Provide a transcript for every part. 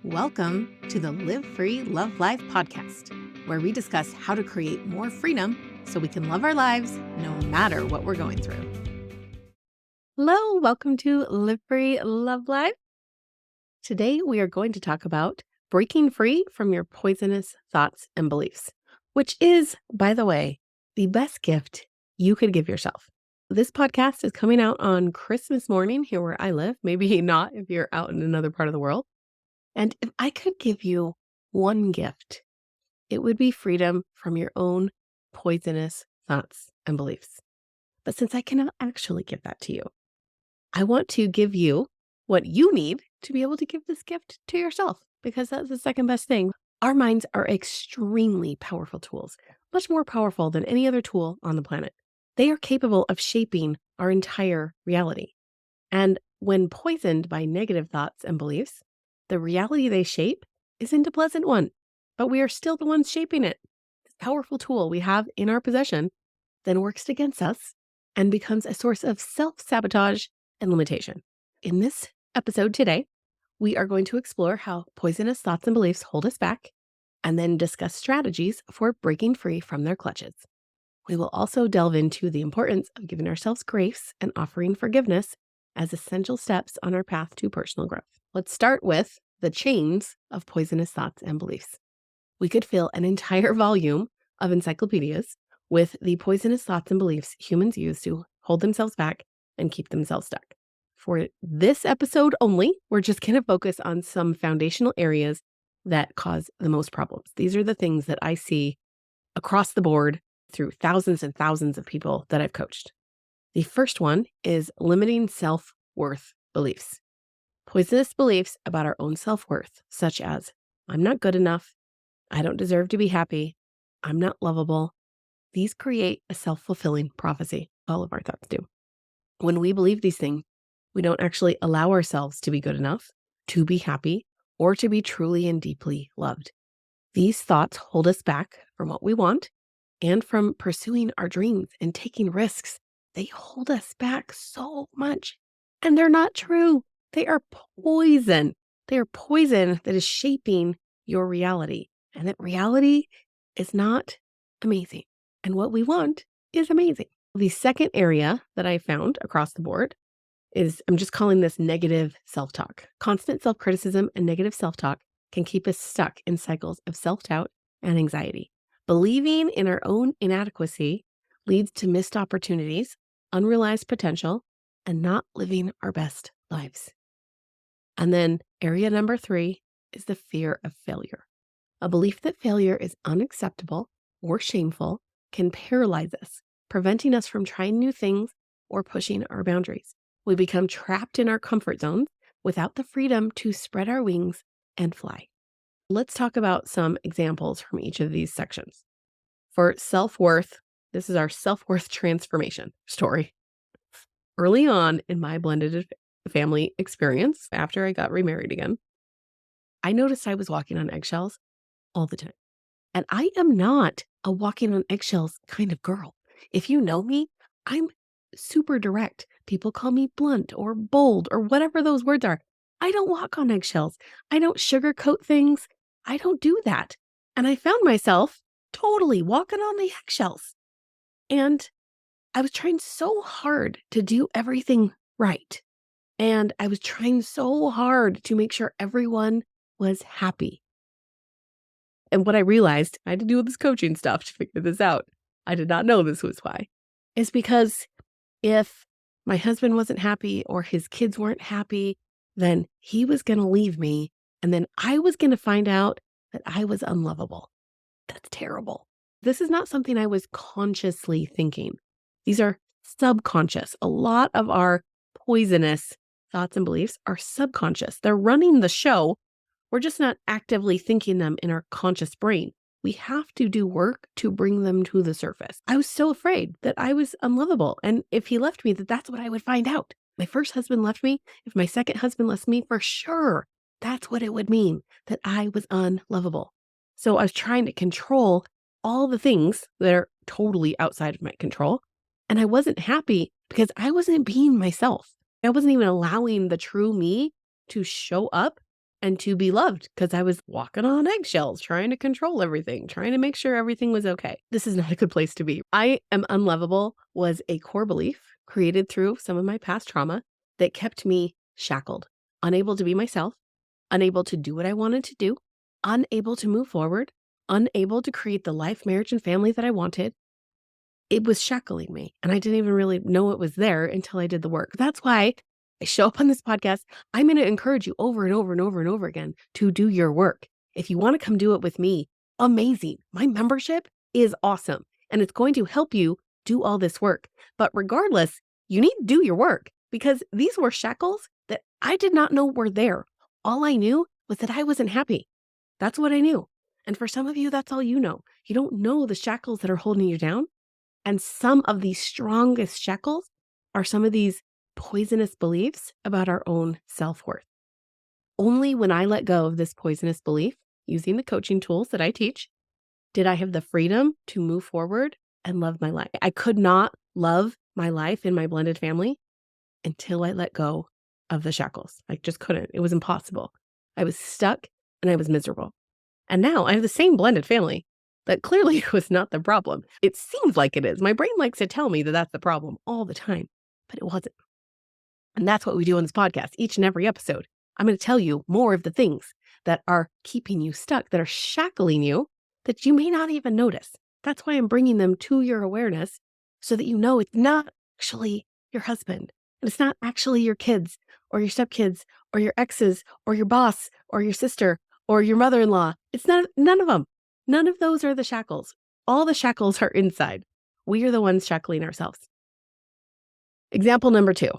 Welcome to the Live Free, Love Life podcast, where we discuss how to create more freedom so we can love our lives no matter what we're going through. Hello, welcome to Live Free, Love Life. Today, we are going to talk about breaking free from your poisonous thoughts and beliefs, which is, by the way, the best gift you could give yourself. This podcast is coming out on Christmas morning here where I live, maybe not if you're out in another part of the world. And if I could give you one gift, it would be freedom from your own poisonous thoughts and beliefs. But since I cannot actually give that to you, I want to give you what you need to be able to give this gift to yourself, because that's the second best thing. Our minds are extremely powerful tools, much more powerful than any other tool on the planet. They are capable of shaping our entire reality. And when poisoned by negative thoughts and beliefs, the reality they shape isn't a pleasant one, but we are still the ones shaping it. This powerful tool we have in our possession then works against us and becomes a source of self-sabotage and limitation. In this episode today, we are going to explore how poisonous thoughts and beliefs hold us back and then discuss strategies for breaking free from their clutches. We will also delve into the importance of giving ourselves grace and offering forgiveness as essential steps on our path to personal growth. Let's start with the chains of poisonous thoughts and beliefs. We could fill an entire volume of encyclopedias with the poisonous thoughts and beliefs humans use to hold themselves back and keep themselves stuck. For this episode only, we're just going to focus on some foundational areas that cause the most problems. These are the things that I see across the board through thousands and thousands of people that I've coached. The first one is limiting self-worth beliefs. Poisonous beliefs about our own self-worth, such as, I'm not good enough, I don't deserve to be happy, I'm not lovable. These create a self-fulfilling prophecy. All of our thoughts do. When we believe these things, we don't actually allow ourselves to be good enough, to be happy, or to be truly and deeply loved. These thoughts hold us back from what we want and from pursuing our dreams and taking risks. They hold us back so much, and they're not true. They are poison. They are poison that is shaping your reality. And that reality is not amazing. And what we want is amazing. The second area that I found across the board is, I'm just calling this negative self-talk. Constant self-criticism and negative self-talk can keep us stuck in cycles of self-doubt and anxiety. Believing in our own inadequacy leads to missed opportunities, unrealized potential, and not living our best lives. And then area number 3 is the fear of failure. A belief that failure is unacceptable or shameful can paralyze us, preventing us from trying new things or pushing our boundaries. We become trapped in our comfort zones without the freedom to spread our wings and fly. Let's talk about some examples from each of these sections. For self-worth, this is our self-worth transformation story. Early on in my blended family experience, after I got remarried again, I noticed I was walking on eggshells all the time. And I am not a walking on eggshells kind of girl. If you know me, I'm super direct. People call me blunt or bold or whatever those words are. I don't walk on eggshells. I don't sugarcoat things. I don't do that. And I found myself totally walking on the eggshells. And I was trying so hard to do everything right. And I was trying so hard to make sure everyone was happy. And what I realized, I had to do this coaching stuff to figure this out. I did not know this was why. Is because if my husband wasn't happy or his kids weren't happy, then he was going to leave me. And then I was going to find out that I was unlovable. That's terrible. This is not something I was consciously thinking. These are subconscious. A lot of our poisonous thoughts and beliefs are subconscious. They're running the show. We're just not actively thinking them in our conscious brain. We have to do work to bring them to the surface. I was so afraid that I was unlovable. And if he left me, that's what I would find out. My first husband left me. If my second husband left me, for sure, that's what it would mean, that I was unlovable. So I was trying to control all the things that are totally outside of my control. And I wasn't happy because I wasn't being myself. I wasn't even allowing the true me to show up and to be loved because I was walking on eggshells, trying to control everything, trying to make sure everything was okay. This is not a good place to be. I am unlovable was a core belief created through some of my past trauma that kept me shackled, unable to be myself, unable to do what I wanted to do, unable to move forward, unable to create the life, marriage, and family that I wanted. It was shackling me, and I didn't even really know it was there until I did the work. That's why I show up on this podcast. I'm going to encourage you over and over and over and over again to do your work. If you want to come do it with me, amazing. My membership is awesome, and it's going to help you do all this work. But regardless, you need to do your work because these were shackles that I did not know were there. All I knew was that I wasn't happy. That's what I knew. And for some of you, that's all you know. You don't know the shackles that are holding you down. And some of the strongest shackles are some of these poisonous beliefs about our own self-worth. Only when I let go of this poisonous belief, using the coaching tools that I teach, did I have the freedom to move forward and love my life. I could not love my life in my blended family until I let go of the shackles. I just couldn't. It was impossible. I was stuck and I was miserable. And now I have the same blended family. That clearly was not the problem. It seems like it is. My brain likes to tell me that that's the problem all the time, but it wasn't. And that's what we do on this podcast. Each and every episode, I'm going to tell you more of the things that are keeping you stuck, that are shackling you, that you may not even notice. That's why I'm bringing them to your awareness so that you know it's not actually your husband, and it's not actually your kids or your stepkids or your exes or your boss or your sister or your mother-in-law. It's none of them. None of those are the shackles. All the shackles are inside. We are the ones shackling ourselves. Example number 2,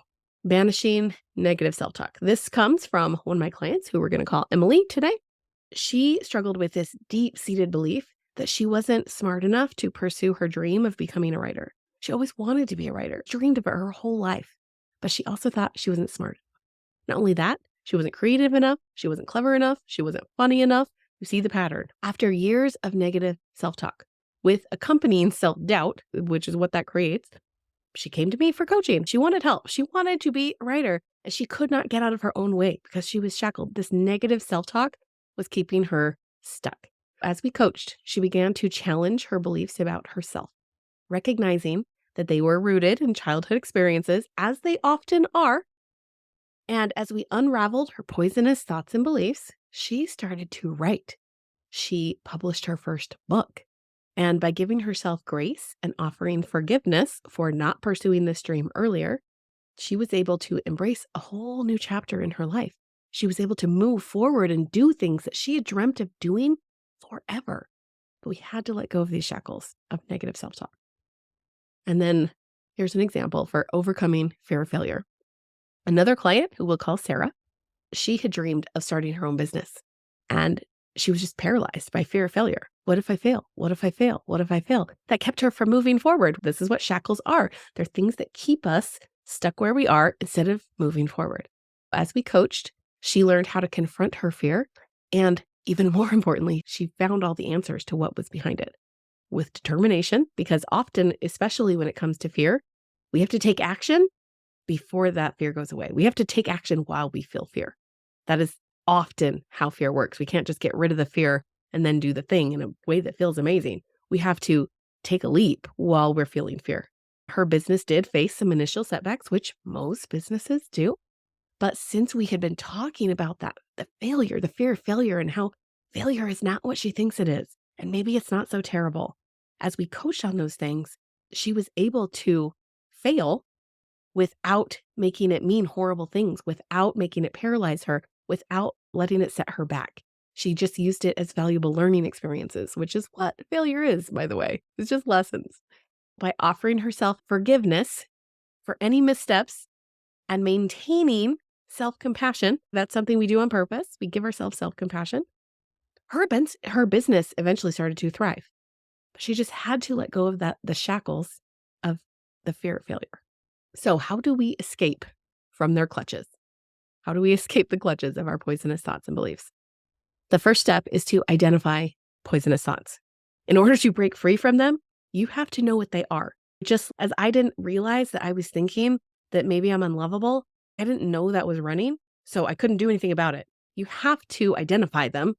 banishing negative self-talk. This comes from one of my clients who we're going to call Emily today. She struggled with this deep-seated belief that she wasn't smart enough to pursue her dream of becoming a writer. She always wanted to be a writer, dreamed of it her whole life, but she also thought she wasn't smart. Not only that, she wasn't creative enough, she wasn't clever enough, she wasn't funny enough. You see the pattern. After years of negative self-talk with accompanying self-doubt, which is what that creates, she came to me for coaching. She wanted help. She wanted to be a writer, and she could not get out of her own way because she was shackled. This negative self-talk was keeping her stuck. As we coached, she began to challenge her beliefs about herself, recognizing that they were rooted in childhood experiences, as they often are. And as we unraveled her poisonous thoughts and beliefs, she started to write. She published her first book. And by giving herself grace and offering forgiveness for not pursuing this dream earlier, she was able to embrace a whole new chapter in her life. She was able to move forward and do things that she had dreamt of doing forever. But we had to let go of these shackles of negative self-talk. And then here's an example for overcoming fear of failure. Another client who we'll call Sarah, she had dreamed of starting her own business, and she was just paralyzed by fear of failure. What if I fail? What if I fail? What if I fail? That kept her from moving forward. This is what shackles are. They're things that keep us stuck where we are instead of moving forward. As we coached, she learned how to confront her fear, and even more importantly, she found all the answers to what was behind it with determination, because often, especially when it comes to fear, we have to take action before that fear goes away. We have to take action while we feel fear. That is often how fear works. We can't just get rid of the fear and then do the thing in a way that feels amazing. We have to take a leap while we're feeling fear. Her business did face some initial setbacks, which most businesses do. But since we had been talking about that, the failure, the fear of failure, and how failure is not what she thinks it is, and maybe it's not so terrible, as we coached on those things, she was able to fail without making it mean horrible things, without making it paralyze her, without letting it set her back. She just used it as valuable learning experiences, which is what failure is, by the way. It's just lessons. By offering herself forgiveness for any missteps and maintaining self-compassion, that's something we do on purpose. We give ourselves self-compassion. Her business eventually started to thrive, but she just had to let go of the shackles of the fear of failure. So how do we escape from their clutches? How do we escape the clutches of our poisonous thoughts and beliefs? The first step is to identify poisonous thoughts. In order to break free from them, you have to know what they are. Just as I didn't realize that I was thinking that maybe I'm unlovable, I didn't know that was running, so I couldn't do anything about it. You have to identify them.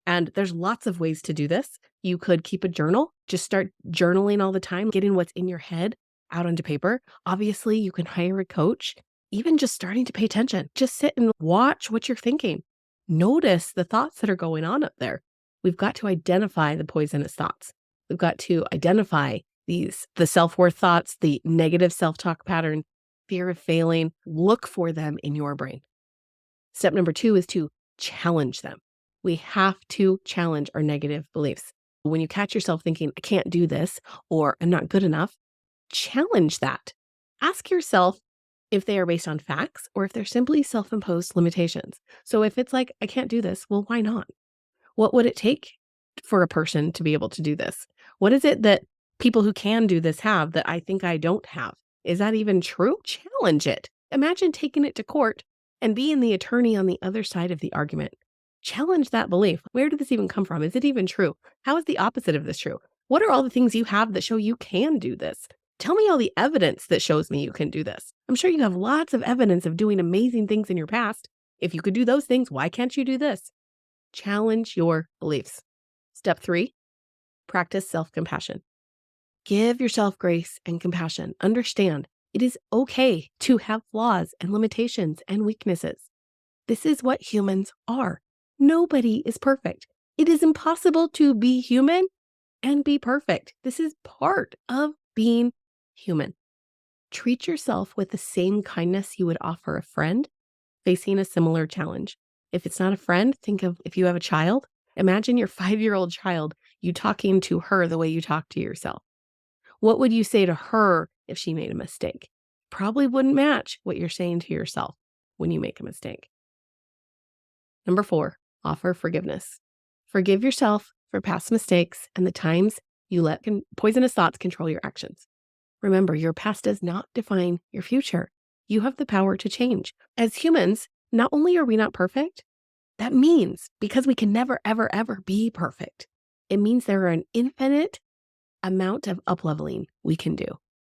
And there's lots of ways to do this. You could keep a journal, just start journaling all the time, getting what's in your head out onto paper. Obviously, you can hire a coach, even just starting to pay attention. Just sit and watch what you're thinking. Notice the thoughts that are going on up there. We've got to identify the poisonous thoughts. We've got to identify the self-worth thoughts, the negative self-talk pattern, fear of failing. Look for them in your brain. Step number 2 is to challenge them. We have to challenge our negative beliefs. When you catch yourself thinking, I can't do this, or I'm not good enough, challenge that. Ask yourself if they are based on facts or if they're simply self-imposed limitations. So if it's like, I can't do this, well, why not? What would it take for a person to be able to do this? What is it that people who can do this have that I think I don't have? Is that even true? Challenge it. Imagine taking it to court and being the attorney on the other side of the argument. Challenge that belief. Where did this even come from? Is it even true? How is the opposite of this true? What are all the things you have that show you can do this? Tell me all the evidence that shows me you can do this. I'm sure you have lots of evidence of doing amazing things in your past. If you could do those things, why can't you do this? Challenge your beliefs. Step 3, practice self-compassion. Give yourself grace and compassion. Understand it is okay to have flaws and limitations and weaknesses. This is what humans are. Nobody is perfect. It is impossible to be human and be perfect. This is part of being human. Treat yourself with the same kindness you would offer a friend facing a similar challenge. If it's not a friend, think of if you have a child. Imagine your 5-year-old child, you talking to her the way you talk to yourself. What would you say to her if she made a mistake? Probably wouldn't match what you're saying to yourself when you make a mistake. Number 4, offer forgiveness. Forgive yourself for past mistakes and the times you let poisonous thoughts control your actions. Remember, your past does not define your future. You have the power to change. As humans, not only are we not perfect, that means because we can never, ever, ever be perfect, it means there are an infinite amount of up-leveling we can do.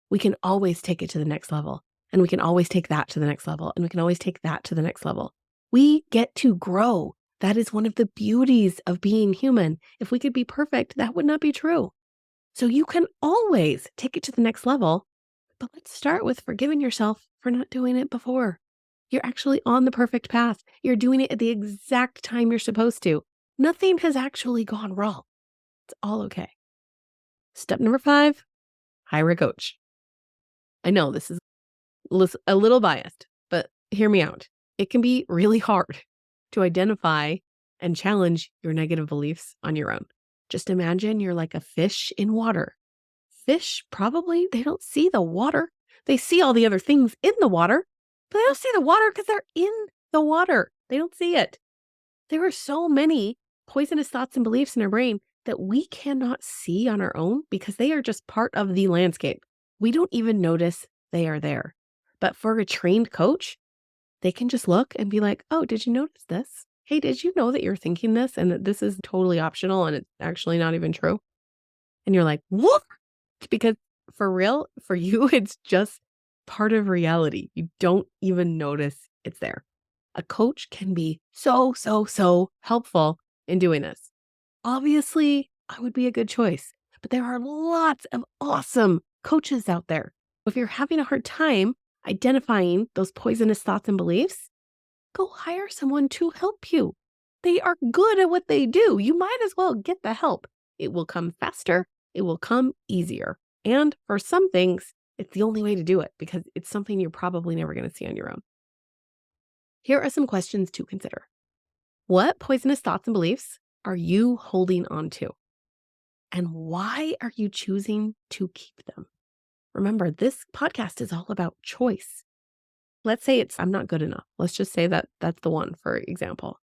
We can always take it to the next level, and we can always take that to the next level, and we can always take that to the next level. We get to grow. That is one of the beauties of being human. If we could be perfect, that would not be true. So you can always take it to the next level, but let's start with forgiving yourself for not doing it before. You're actually on the perfect path. You're doing it at the exact time you're supposed to. Nothing has actually gone wrong. It's all okay. Step number 5, hire a coach. I know this is a little biased, but hear me out. It can be really hard to identify and challenge your negative beliefs on your own. Just imagine you're like a fish in water. Fish, probably, they don't see the water. They see all the other things in the water, but they don't see the water because they're in the water. They don't see it. There are so many poisonous thoughts and beliefs in our brain that we cannot see on our own because they are just part of the landscape. We don't even notice they are there. But for a trained coach, they can just look and be like, oh, did you notice this? Hey, did you know that you're thinking this and that this is totally optional and it's actually not even true? And you're like, what? Because for real, for you, it's just part of reality. You don't even notice it's there. A coach can be so helpful in doing this. Obviously, I would be a good choice, but there are lots of awesome coaches out there. If you're having a hard time identifying those poisonous thoughts and beliefs, go hire someone to help you. They are good at what they do. You might as well get the help. It will come faster. It will come easier. And for some things, it's the only way to do it because it's something you're probably never going to see on your own. Here are some questions to consider. What poisonous thoughts and beliefs are you holding on to? And why are you choosing to keep them? Remember, this podcast is all about choice. Let's say I'm not good enough. Let's just say that that's the one, for example.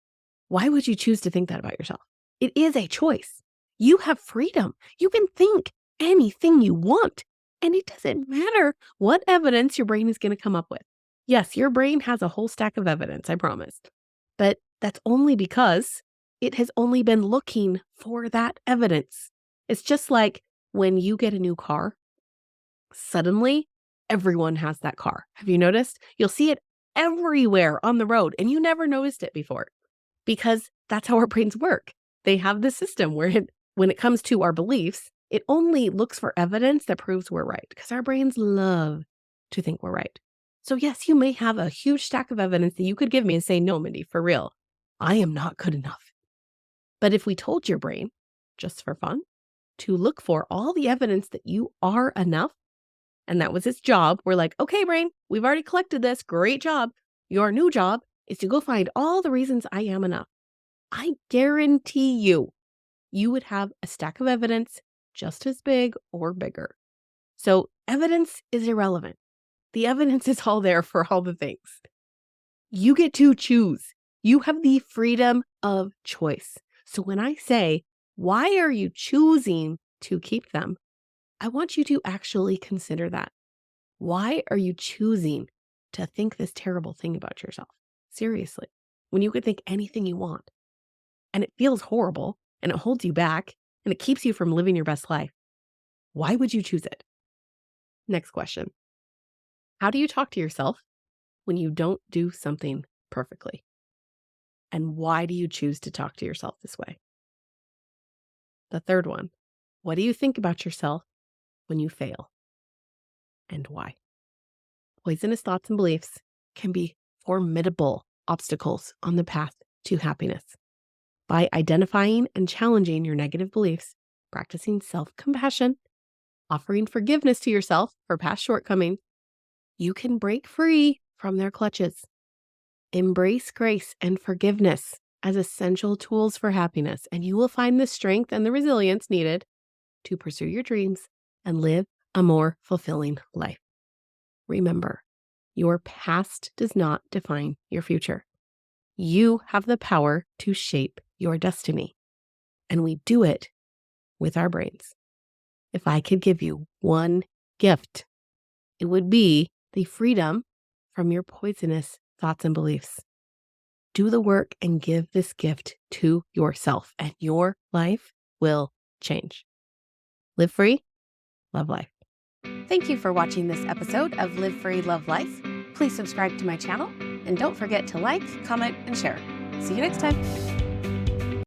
Why would you choose to think that about yourself? It is a choice. You have freedom. You can think anything you want. And it doesn't matter what evidence your brain is going to come up with. Yes, your brain has a whole stack of evidence, I promise. But that's only because it has only been looking for that evidence. It's just like when you get a new car, suddenly everyone has that car. Have you noticed? You'll see it everywhere on the road and you never noticed it before. because that's how our brains work. They have this system where when it comes to our beliefs, it only looks for evidence that proves we're right because our brains love to think we're right. So yes, you may have a huge stack of evidence that you could give me and say, no, Mindy, for real, I am not good enough. But if we told your brain, just for fun, to look for all the evidence that you are enough, and that was its job, we're like, okay, brain, we've already collected this. Great job. Your new job is to go find all the reasons I am enough. I guarantee you would have a stack of evidence just as big or bigger. So evidence is irrelevant. The evidence is all there for all the things. You get to choose. You have the freedom of choice. So when I say, why are you choosing to keep them? I want you to actually consider that. Why are you choosing to think this terrible thing about yourself? Seriously, when you could think anything you want and it feels horrible and it holds you back and it keeps you from living your best life, why would you choose it? Next question. How do you talk to yourself when you don't do something perfectly? And why do you choose to talk to yourself this way? The third one. What do you think about yourself when you fail? And why? Poisonous thoughts and beliefs can be formidable obstacles on the path to happiness. By identifying and challenging your negative beliefs, practicing self-compassion, offering forgiveness to yourself for past shortcomings, you can break free from their clutches. Embrace grace and forgiveness as essential tools for happiness, and you will find the strength and the resilience needed to pursue your dreams and live a more fulfilling life. Remember, your past does not define your future. You have the power to shape your destiny, and we do it with our brains. If I could give you one gift, it would be the freedom from your poisonous thoughts and beliefs. Do the work and give this gift to yourself, and your life will change. Live free, love life. Thank you for watching this episode of Live Free, Love Life. Please subscribe to my channel and don't forget to like, comment, and share. See you next time.